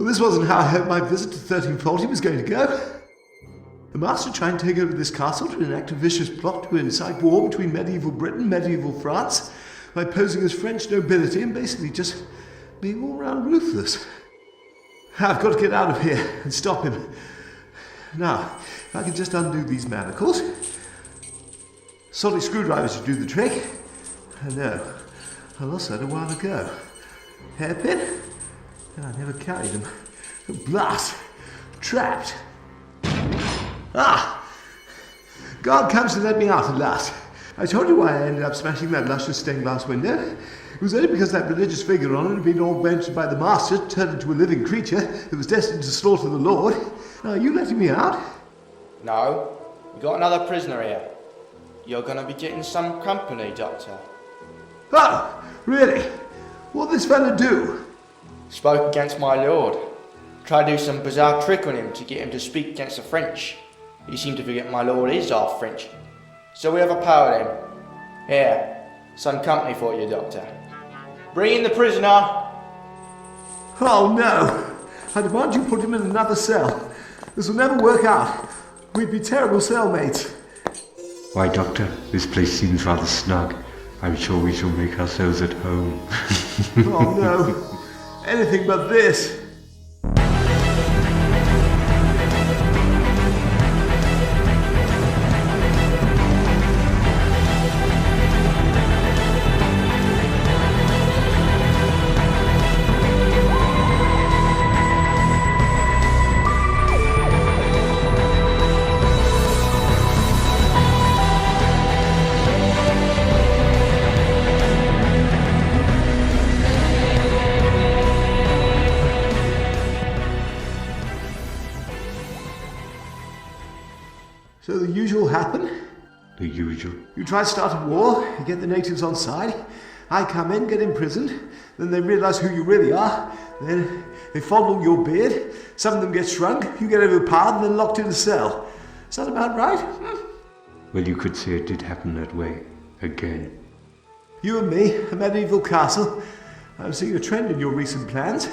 this wasn't how I hoped my visit to 1340 was going to go. The master tried to take over this castle to enact a vicious plot to incite war between medieval Britain and medieval France by posing as French nobility and basically just being all round ruthless. I've got to get out of here and stop him. Now, if I can just undo these manacles. Solid screwdrivers should do the trick. I know, I lost that a while ago. Hairpin? I never carried them. Blast! Trapped! Ah! God comes to let me out at last. I told you why I ended up smashing that luscious stained glass window. It was only because that religious figure on it had been augmented by the master, turned into a living creature that was destined to slaughter the Lord. Now, are you letting me out? No. We got another prisoner here. You're gonna be getting some company, Doctor. Oh, really? What'd this fella do? Spoke against my lord. Tried to do some bizarre trick on him to get him to speak against the French. He seemed to forget my lord is half French. So we overpowered him. Here, some company for you, Doctor. Bring in the prisoner. Oh no! I demand you put him in another cell. This will never work out. We'd be terrible cellmates. Why, Doctor, this place seems rather snug. I'm sure we shall make ourselves at home. Oh no! Anything but this! So the usual happen? The usual. You try to start a war, you get the natives on side, I come in, get imprisoned, then they realise who you really are, then they fondle your beard, some of them get shrunk, you get overpowered and then locked in a cell. Is that about right? Well, you could say it did happen that way. Again. You and me, a medieval castle. I'm seeing a trend in your recent plans.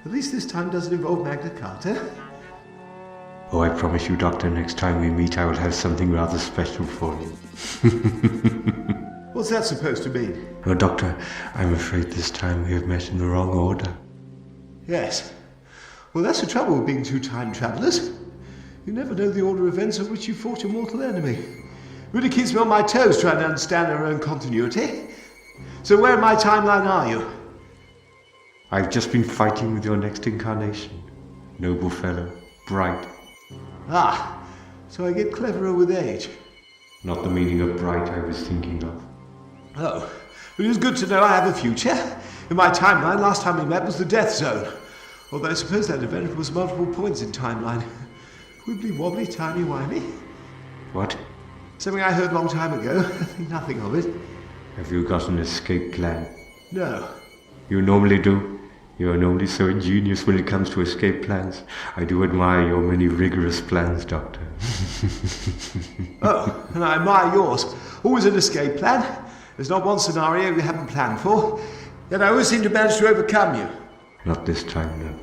At least this time doesn't involve Magna Carta. Oh, I promise you, Doctor, next time we meet I will have something rather special for you. What's that supposed to mean? Oh, Doctor, I'm afraid this time we have met in the wrong order. Yes. Well, that's the trouble with being two time travellers. You never know the order of events of which you fought your mortal enemy. Really keeps me on my toes trying to understand our own continuity. So where in my timeline are you? I've just been fighting with your next incarnation. Noble fellow, bright. Ah, so I get cleverer with age. Not the meaning of bright I was thinking of. Oh, but it was good to know I have a future. In my timeline, last time we met was the death zone. Although I suppose that event was multiple points in timeline. Wibbly wobbly, timey-wimey. What? Something I heard a long time ago. I think nothing of it. Have you got an escape plan? No. You normally do. You are normally so ingenious when it comes to escape plans. I do admire your many rigorous plans, Doctor. Oh, and I admire yours. Always an escape plan. There's not one scenario we haven't planned for. Yet I always seem to manage to overcome you. Not this time,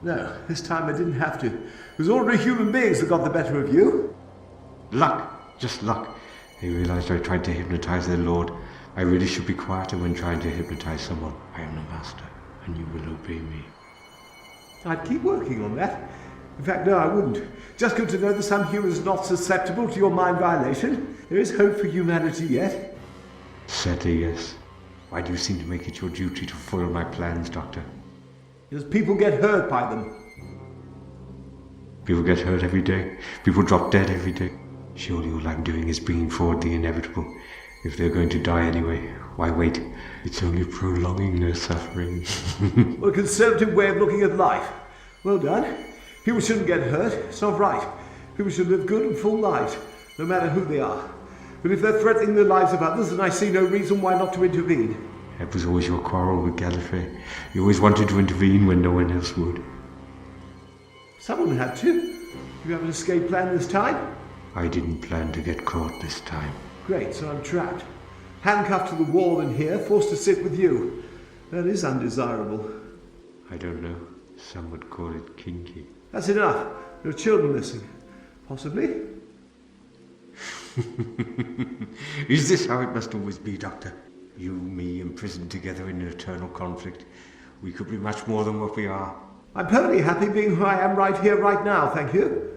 no. No, this time I didn't have to. It was ordinary human beings that got the better of you. Luck! Just luck. They realized I tried to hypnotize their lord. I really should be quieter when trying to hypnotize someone. I am the master, and you will obey me. I'd keep working on that. In fact, no, I wouldn't. Just good to know that some humans are not susceptible to your mind violation. There is hope for humanity yet. Certainly, yes. Why do you seem to make it your duty to foil my plans, Doctor? Because people get hurt by them. People get hurt every day. People drop dead every day. Surely all I'm doing is bringing forward the inevitable. If they're going to die anyway, why wait? It's only prolonging their suffering. Well, a conservative way of looking at life. Well done. People shouldn't get hurt. It's not right. People should live good and full lives, no matter who they are. But if they're threatening the lives of others, then I see no reason why not to intervene. That was always your quarrel with Gallifrey. You always wanted to intervene when no one else would. Someone had to. You have an escape plan this time? I didn't plan to get caught this time. Great, so I'm trapped. Handcuffed to the wall in here, forced to sit with you. That is undesirable. I don't know. Some would call it kinky. That's enough. There are children listening. Possibly. Is this how it must always be, Doctor? You, me, imprisoned together in eternal conflict. We could be much more than what we are. I'm perfectly happy being who I am right here, right now, thank you.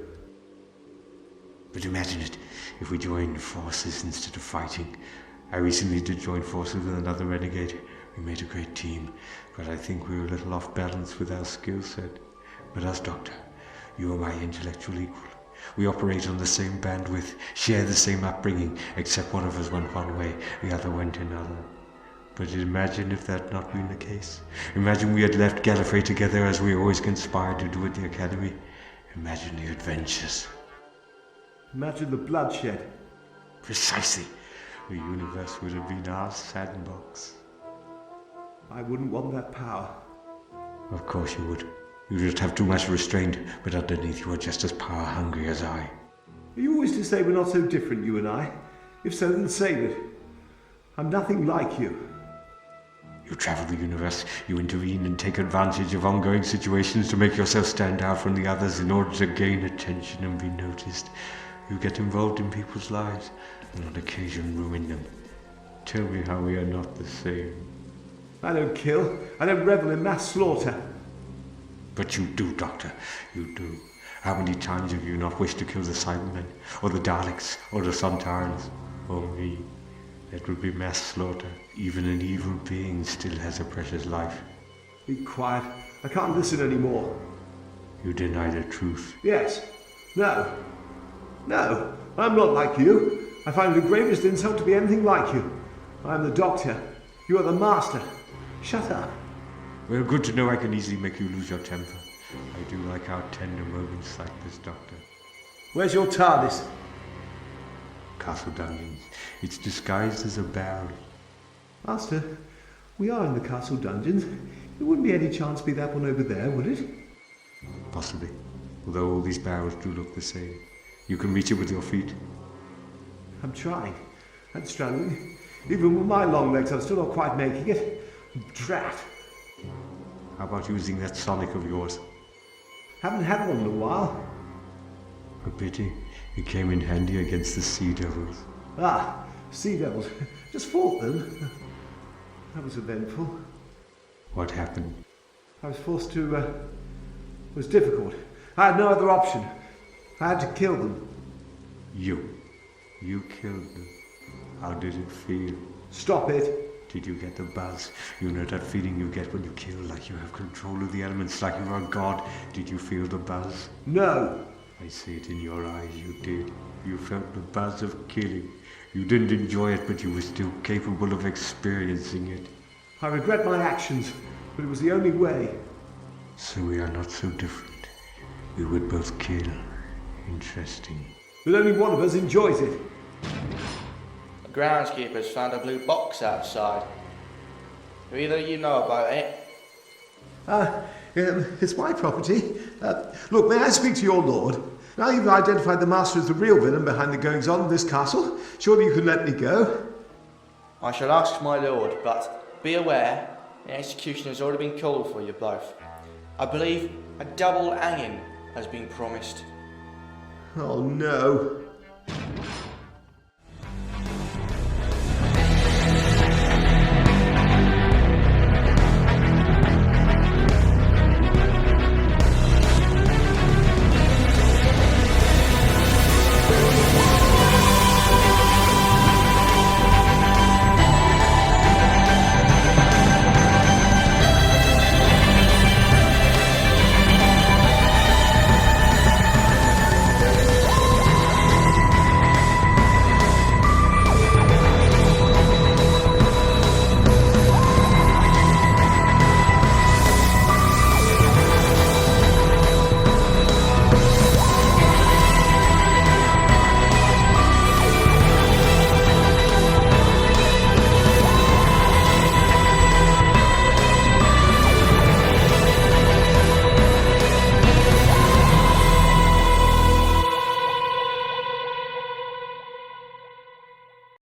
But imagine it, if we joined forces instead of fighting. I recently did join forces with another renegade. We made a great team, but I think we were a little off balance with our skill set. But as Doctor, you are my intellectual equal. We operate on the same bandwidth, share the same upbringing, except one of us went one way, the other went another. But imagine if that had not been the case. Imagine we had left Gallifrey together as we always conspired to do at the Academy. Imagine the adventures. Imagine the bloodshed. Precisely. The universe would have been our sandbox. I wouldn't want that power. Of course you would. You just have too much restraint, but underneath you are just as power-hungry as I. Are you always to say we're not so different, you and I? If so, then say it. I'm nothing like you. You travel the universe, you intervene and take advantage of ongoing situations to make yourself stand out from the others in order to gain attention and be noticed. You get involved in people's lives, and on occasion ruin them. Tell me how we are not the same. I don't kill. I don't revel in mass slaughter. But you do, Doctor. You do. How many times have you not wished to kill the Cybermen, or the Daleks, or the Sontarans, or me? That would be mass slaughter. Even an evil being still has a precious life. Be quiet. I can't listen anymore. You deny the truth. Yes. No. No. I'm not like you. I find it the gravest insult to be anything like you. I am the Doctor. You are the Master. Shut up. Well, good to know I can easily make you lose your temper. I do like our tender moments like this, Doctor. Where's your TARDIS? Castle Dungeons. It's disguised as a barrel. Master, we are in the castle dungeons. It wouldn't be any chance to be that one over there, would it? Possibly. Although all these barrels do look the same. You can reach it with your feet. I'm trying. I'm struggling. Even with my long legs, I'm still not quite making it. Drat. How about using that sonic of yours? Haven't had one in a while. A pity. It came in handy against the Sea Devils. Ah, sea devils. Just fought them. That was eventful. What happened? I was forced to, it was difficult. I had no other option. I had to kill them. You killed them. How did it feel? Stop it. Did you get the buzz? You know that feeling you get when you kill, like you have control of the elements, like you are God. Did you feel the buzz? No. I see it in your eyes, you did. You felt the buzz of killing. You didn't enjoy it, but you were still capable of experiencing it. I regret my actions, but it was the only way. So we are not so different. We would both kill. Interesting. But only one of us enjoys it. The groundskeeper's found a blue box outside. Do either of you know about it? It's my property. Look, may I speak to your lord? Now you've identified the master as the real villain behind the goings-on of this castle, surely you can let me go? I shall ask my lord, but be aware, an execution has already been called for you both. I believe a double hanging has been promised. Oh no.